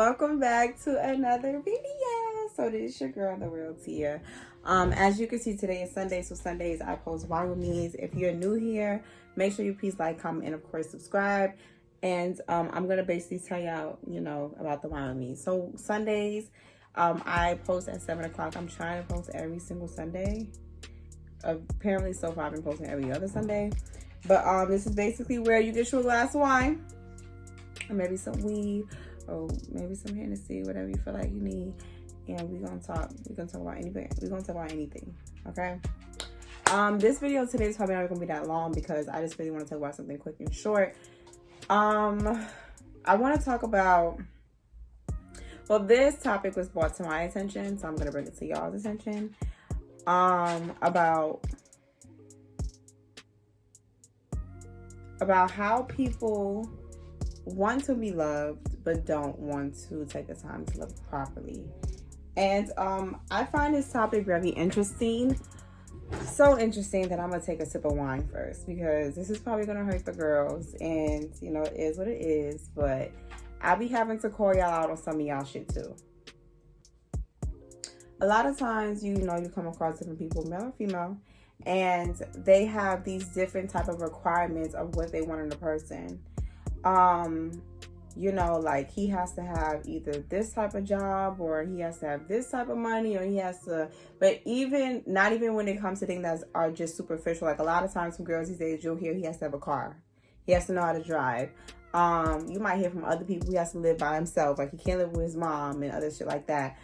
welcome back to another video. So this is your girl, the real Tia. As you can see, today is Sunday, so Sundays I post Why With Me's. If you're new here, make sure you please like, comment, and of course subscribe. And I'm gonna basically tell y'all, about the Why With Me. So Sundays, I post at 7 o'clock. I'm trying to post every single Sunday. Apparently, so far I've been posting every other Sunday. But this is basically where you get your glass of wine, or maybe some weed, or maybe some Hennessy, whatever you feel like you need, and we're gonna talk about anything. We're gonna talk about anything, okay? This video today is probably not gonna be that long because I just really want to talk about something quick and short. I want to talk about, well, this topic was brought to my attention, so I'm gonna bring it to y'all's attention. About how people want to be loved but don't want to take the time to love properly. And I find this topic very interesting. So interesting that I'm gonna take a sip of wine first, because this is probably gonna hurt the girls, and it is what it is, but I'll be having to call y'all out on some of y'all shit too. A lot of times, you come across different people, male or female, and they have these different type of requirements of what they want in a person. Like he has to have either this type of job, or he has to have this type of money, or he has to, but not even when it comes to things that are just superficial. Like a lot of times from girls these days, you'll hear he has to have a car. He has to know how to drive. You might hear from other people he has to live by himself. Like he can't live with his mom and other shit like that.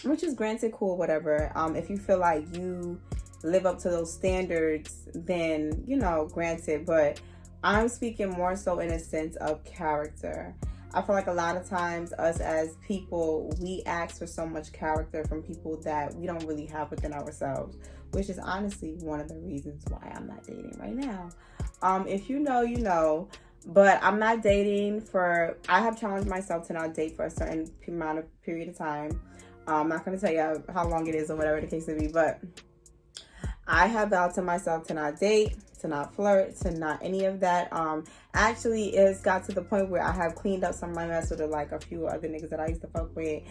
Which is granted, cool, whatever. If you feel like you live up to those standards, then, granted, but I'm speaking more so in a sense of character. I feel like a lot of times us as people, we ask for so much character from people that we don't really have within ourselves, which is honestly one of the reasons why I'm not dating right now. If you know, you know, but I'm not dating I have challenged myself to not date for a certain period of time. I'm not going to tell you how long it is or whatever the case may be, but I have vowed to myself to not date, to not flirt, to not any of that. Actually, it's got to the point where I have cleaned up some of my mess with like a few other niggas that I used to fuck with,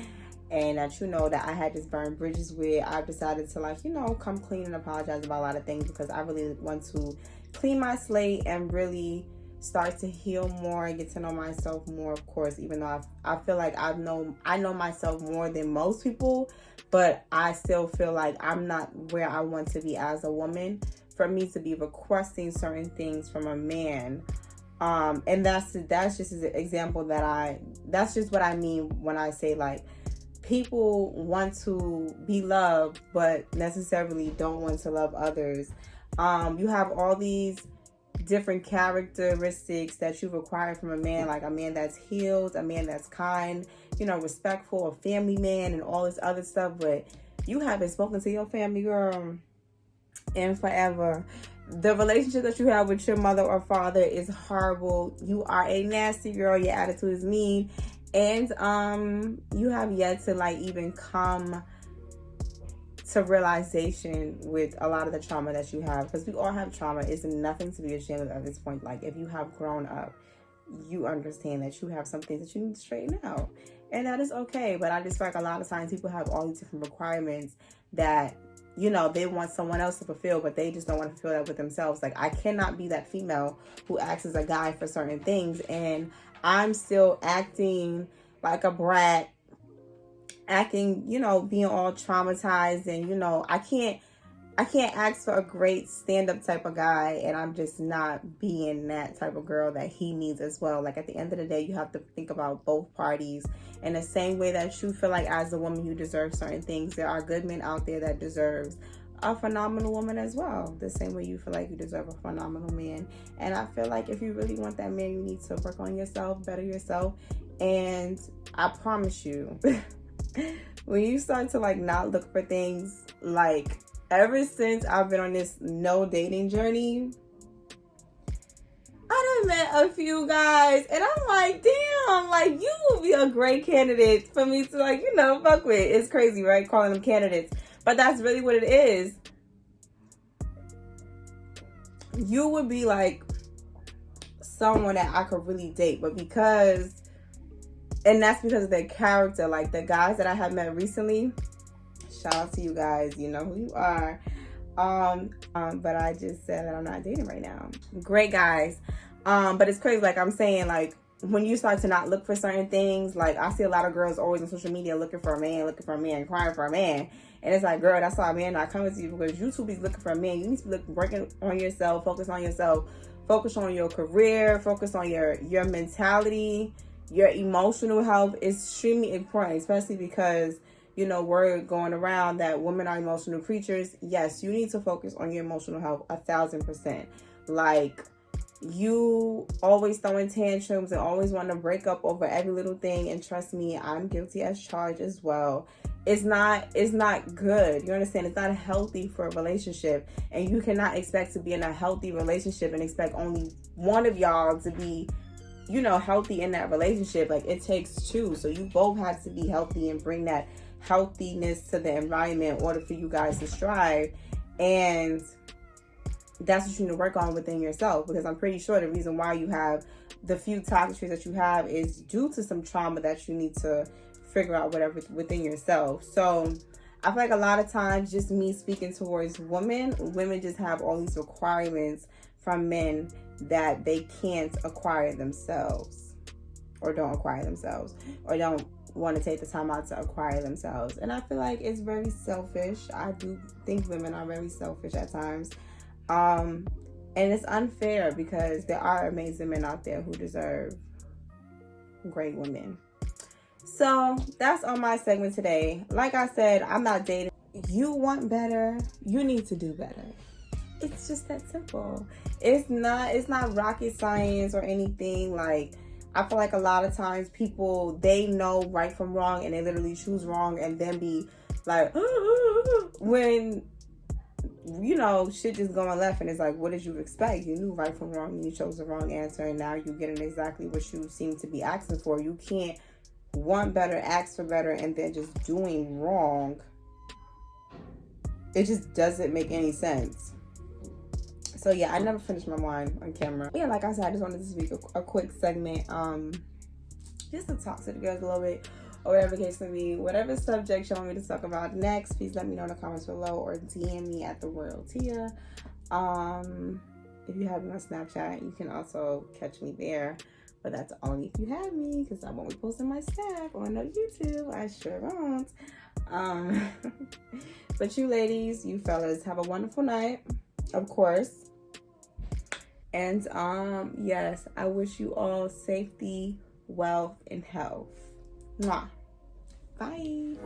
and that that I had just burned bridges with. I've decided to come clean and apologize about a lot of things, because I really want to clean my slate and really start to heal more and get to know myself more, of course, even though I feel like I know myself more than most people, but I still feel like I'm not where I want to be as a woman for me to be requesting certain things from a man. And that's just an example that's just what I mean when I say like people want to be loved but necessarily don't want to love others. You have all these different characteristics that you require from a man, like a man that's healed, a man that's kind, respectful, a family man, and all this other stuff, but you haven't spoken to your family, girl, in forever. The relationship that you have with your mother or father is horrible. You are a nasty girl. Your attitude is mean, and you have yet to even come to realization with a lot of the trauma that you have, because we all have trauma. It's nothing to be ashamed of at this point. Like, if you have grown up, you understand that you have some things that you need to straighten out, and that is okay. But I just feel like a lot of times people have all these different requirements that they want someone else to fulfill, but they just don't want to fulfill that with themselves. Like, I cannot be that female who asks as a guy for certain things, and I'm still acting like a brat, being all traumatized, and I can't ask for a great stand-up type of guy, and I'm just not being that type of girl that he needs as well. Like, at the end of the day, you have to think about both parties. In the same way that you feel like as a woman you deserve certain things, there are good men out there that deserves a phenomenal woman as well, the same way you feel like you deserve a phenomenal man. And I feel like if you really want that man, you need to work on yourself, better yourself, and I promise you when you start to not look for things, like, ever since I've been on this no dating journey, I done met a few guys, and I'm like, damn, you would be a great candidate for me to fuck with. It's crazy, right? Calling them candidates, but that's really what it is. You would be someone that I could really date, but because And that's because of their character. Like the guys that I have met recently, shout out to you guys, you know who you are. But I just said that I'm not dating right now. Great guys. But it's crazy, like I'm saying, like when you start to not look for certain things, like I see a lot of girls always on social media looking for a man, crying for a man. And it's like, girl, that's why a man not coming to you, because you too be looking for a man. You need to be working on yourself, focus on yourself, focus on your career, focus on your mentality, your emotional health is extremely important, especially because, you know, word going around that women are emotional creatures. Yes, you need to focus on your emotional health 1,000%. Like, you always throwing tantrums and always want to break up over every little thing, and trust me, I'm guilty as charged as well. It's not good. You understand? It's not healthy for a relationship, and you cannot expect to be in a healthy relationship and expect only one of y'all to be, you know, healthy in that relationship. Like, it takes two. So you both have to be healthy and bring that healthiness to the environment in order for you guys to strive. And that's what you need to work on within yourself, because I'm pretty sure the reason why you have the few toxic traits that you have is due to some trauma that you need to figure out whatever within yourself. So I feel like a lot of times, just me speaking towards women just have all these requirements from men that they can't acquire themselves, or don't acquire themselves, or don't want to take the time out to acquire themselves. And I feel like it's very selfish. I do think women are very selfish at times. And it's unfair, because there are amazing men out there who deserve great women. So that's on my segment today. Like I said, I'm not dating. You want better, you need to do better. It's just that simple. It's not rocket science or anything. Like, I feel like a lot of times people, they know right from wrong and they literally choose wrong, and then be like, when, you know, shit just going left, and it's like, what did you expect? You knew right from wrong and you chose the wrong answer, and now you're getting exactly what you seem to be asking for. You can't want better, ask for better, and then just doing wrong. It just doesn't make any sense. So yeah, I never finished my wine on camera. Yeah, like I said, I just wanted to speak a quick segment, just to talk to the girls a little bit, or whatever the case may be. Whatever subject you want me to talk about next, please let me know in the comments below, or DM me at the Royal Tiya. If you have me on Snapchat, you can also catch me there. But that's only if you have me, because I won't be posting my stuff on no YouTube. I sure won't. But you ladies, you fellas, have a wonderful night, of course. And yes, I wish you all safety, wealth, and health. Mwah. Bye.